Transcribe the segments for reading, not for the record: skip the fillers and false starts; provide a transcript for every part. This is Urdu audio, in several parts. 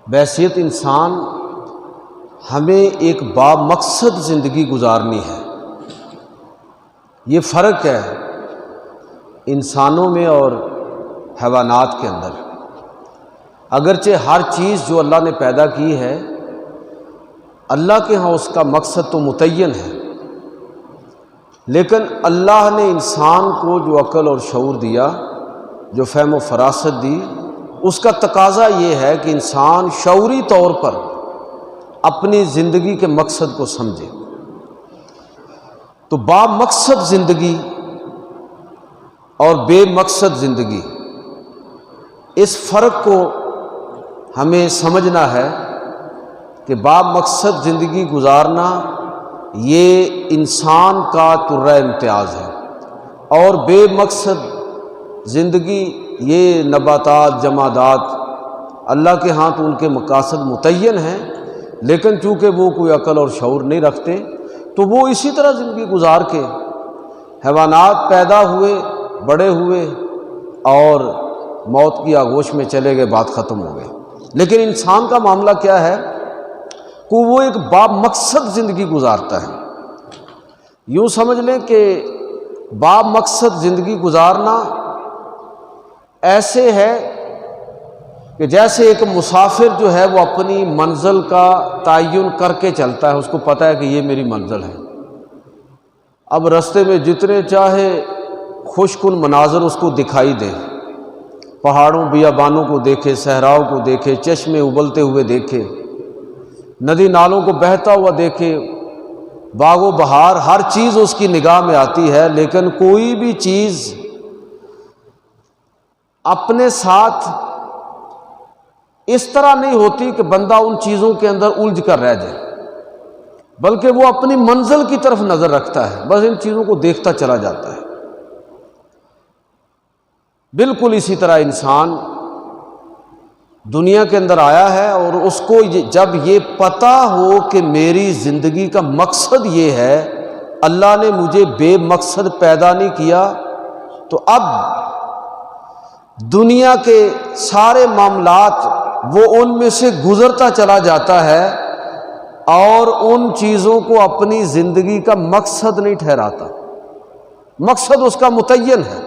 بحیثیت انسان ہمیں ایک بامقصد زندگی گزارنی ہے۔ یہ فرق ہے انسانوں میں اور حیوانات کے اندر۔ اگرچہ ہر چیز جو اللہ نے پیدا کی ہے اللہ کے ہاں اس کا مقصد تو متعین ہے، لیکن اللہ نے انسان کو جو عقل اور شعور دیا، جو فہم و فراست دی، اس کا تقاضا یہ ہے کہ انسان شعوری طور پر اپنی زندگی کے مقصد کو سمجھے۔ تو بامقصد زندگی اور بے مقصد زندگی، اس فرق کو ہمیں سمجھنا ہے کہ بامقصد زندگی گزارنا یہ انسان کا طرہ امتیاز ہے، اور بے مقصد زندگی یہ نباتات، جمادات، اللہ کے ہاں تو ان کے مقاصد متعین ہیں، لیکن چونکہ وہ کوئی عقل اور شعور نہیں رکھتے تو وہ اسی طرح زندگی گزار کے حیوانات پیدا ہوئے، بڑے ہوئے اور موت کی آغوش میں چلے گئے، بات ختم ہو گئی۔ لیکن انسان کا معاملہ کیا ہے کہ وہ ایک بامقصد زندگی گزارتا ہے۔ یوں سمجھ لیں کہ بامقصد زندگی گزارنا ایسے ہے کہ جیسے ایک مسافر جو ہے وہ اپنی منزل کا تعین کر کے چلتا ہے، اس کو پتہ ہے کہ یہ میری منزل ہے۔ اب رستے میں جتنے چاہے خوشکن مناظر اس کو دکھائی دے، پہاڑوں بیابانوں کو دیکھے، صحراؤں کو دیکھے، چشمے ابلتے ہوئے دیکھے، ندی نالوں کو بہتا ہوا دیکھے، باغ و بہار، ہر چیز اس کی نگاہ میں آتی ہے، لیکن کوئی بھی چیز اپنے ساتھ اس طرح نہیں ہوتی کہ بندہ ان چیزوں کے اندر الجھ کر رہ جائے، بلکہ وہ اپنی منزل کی طرف نظر رکھتا ہے، بس ان چیزوں کو دیکھتا چلا جاتا ہے۔ بالکل اسی طرح انسان دنیا کے اندر آیا ہے، اور اس کو جب یہ پتہ ہو کہ میری زندگی کا مقصد یہ ہے، اللہ نے مجھے بے مقصد پیدا نہیں کیا، تو اب دنیا کے سارے معاملات وہ ان میں سے گزرتا چلا جاتا ہے اور ان چیزوں کو اپنی زندگی کا مقصد نہیں ٹھہراتا۔ مقصد اس کا متعین ہے۔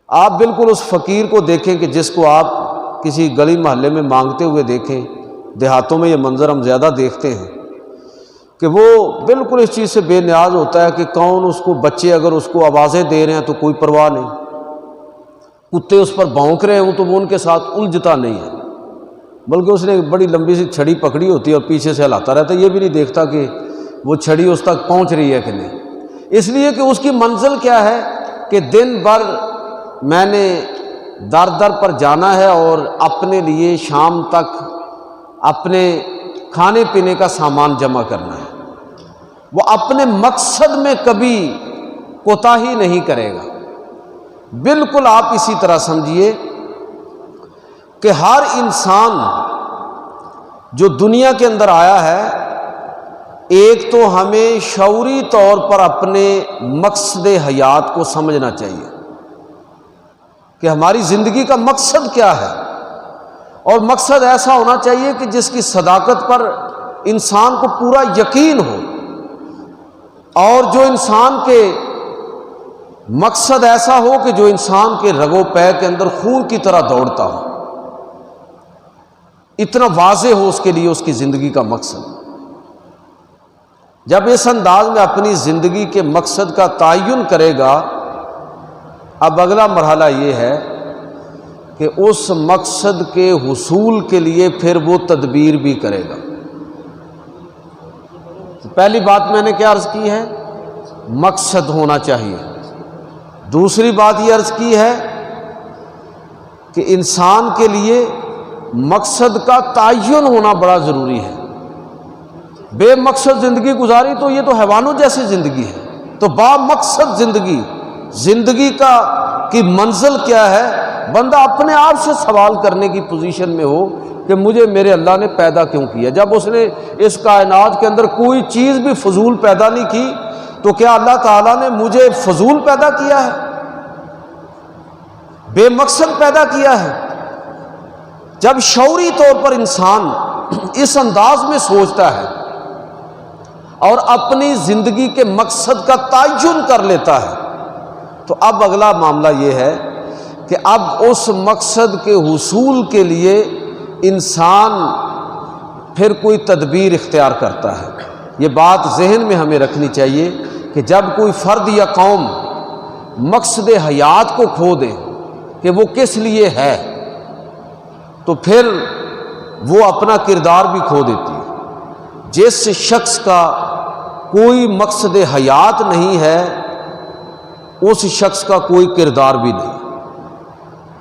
آپ بالکل اس فقیر کو دیکھیں کہ جس کو آپ کسی گلی محلے میں مانگتے ہوئے دیکھیں، دیہاتوں میں یہ منظر ہم زیادہ دیکھتے ہیں کہ وہ بالکل اس چیز سے بے نیاز ہوتا ہے کہ کون اس کو، بچے اگر اس کو آوازیں دے رہے ہیں تو کوئی پرواہ نہیں، کتے اس پر بھونک رہے ہوں تو وہ ان کے ساتھ الجھتا نہیں ہے، بلکہ اس نے ایک بڑی لمبی سی چھڑی پکڑی ہوتی ہے اور پیچھے سے ہلاتا رہتا ہے، یہ بھی نہیں دیکھتا کہ وہ چھڑی اس تک پہنچ رہی ہے کہ نہیں، اس لیے کہ اس کی منزل کیا ہے کہ دن بھر میں نے در در پر جانا ہے اور اپنے لیے شام تک اپنے کھانے پینے کا سامان جمع کرنا ہے۔ وہ اپنے مقصد میں کبھی کوتاہی نہیں کرے گا۔ بالکل آپ اسی طرح سمجھیے کہ ہر انسان جو دنیا کے اندر آیا ہے، ایک تو ہمیں شعوری طور پر اپنے مقصد حیات کو سمجھنا چاہیے کہ ہماری زندگی کا مقصد کیا ہے، اور مقصد ایسا ہونا چاہیے کہ جس کی صداقت پر انسان کو پورا یقین ہو، اور جو انسان کے مقصد ایسا ہو کہ جو انسان کے رگ و پے کے اندر خون کی طرح دوڑتا ہو، اتنا واضح ہو اس کے لیے اس کی زندگی کا مقصد۔ جب اس انداز میں اپنی زندگی کے مقصد کا تعین کرے گا، اب اگلا مرحلہ یہ ہے کہ اس مقصد کے حصول کے لیے پھر وہ تدبیر بھی کرے گا۔ پہلی بات میں نے کیا عرض کی ہے؟ مقصد ہونا چاہیے۔ دوسری بات یہ عرض کی ہے کہ انسان کے لیے مقصد کا تعین ہونا بڑا ضروری ہے۔ بے مقصد زندگی گزاری تو یہ تو حیوانوں جیسی زندگی ہے۔ تو با مقصد زندگی کی منزل کیا ہے، بندہ اپنے آپ سے سوال کرنے کی پوزیشن میں ہو کہ مجھے میرے اللہ نے پیدا کیوں کیا۔ جب اس نے اس کائنات کے اندر کوئی چیز بھی فضول پیدا نہیں کی تو کیا اللہ تعالیٰ نے مجھے فضول پیدا کیا ہے، بے مقصد پیدا کیا ہے؟ جب شعوری طور پر انسان اس انداز میں سوچتا ہے اور اپنی زندگی کے مقصد کا تعین کر لیتا ہے تو اب اگلا معاملہ یہ ہے کہ اب اس مقصد کے حصول کے لیے انسان پھر کوئی تدبیر اختیار کرتا ہے۔ یہ بات ذہن میں ہمیں رکھنی چاہیے کہ جب کوئی فرد یا قوم مقصد حیات کو کھو دے کہ وہ کس لیے ہے تو پھر وہ اپنا کردار بھی کھو دیتی ہے۔ جس شخص کا کوئی مقصد حیات نہیں ہے اس شخص کا کوئی کردار بھی نہیں۔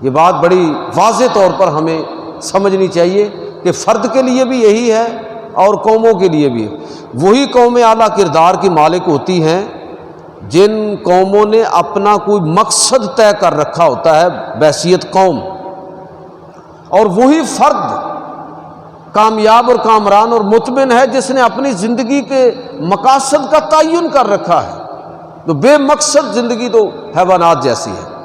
یہ بات بڑی واضح طور پر ہمیں سمجھنی چاہیے کہ فرد کے لیے بھی یہی ہے اور قوموں کے لیے بھی۔ وہی قومیں اعلیٰ کردار کی مالک ہوتی ہیں جن قوموں نے اپنا کوئی مقصد طے کر رکھا ہوتا ہے بحیثیت قوم، اور وہی فرد کامیاب اور کامران اور مطمئن ہے جس نے اپنی زندگی کے مقاصد کا تعین کر رکھا ہے۔ تو بے مقصد زندگی تو حیوانات جیسی ہے۔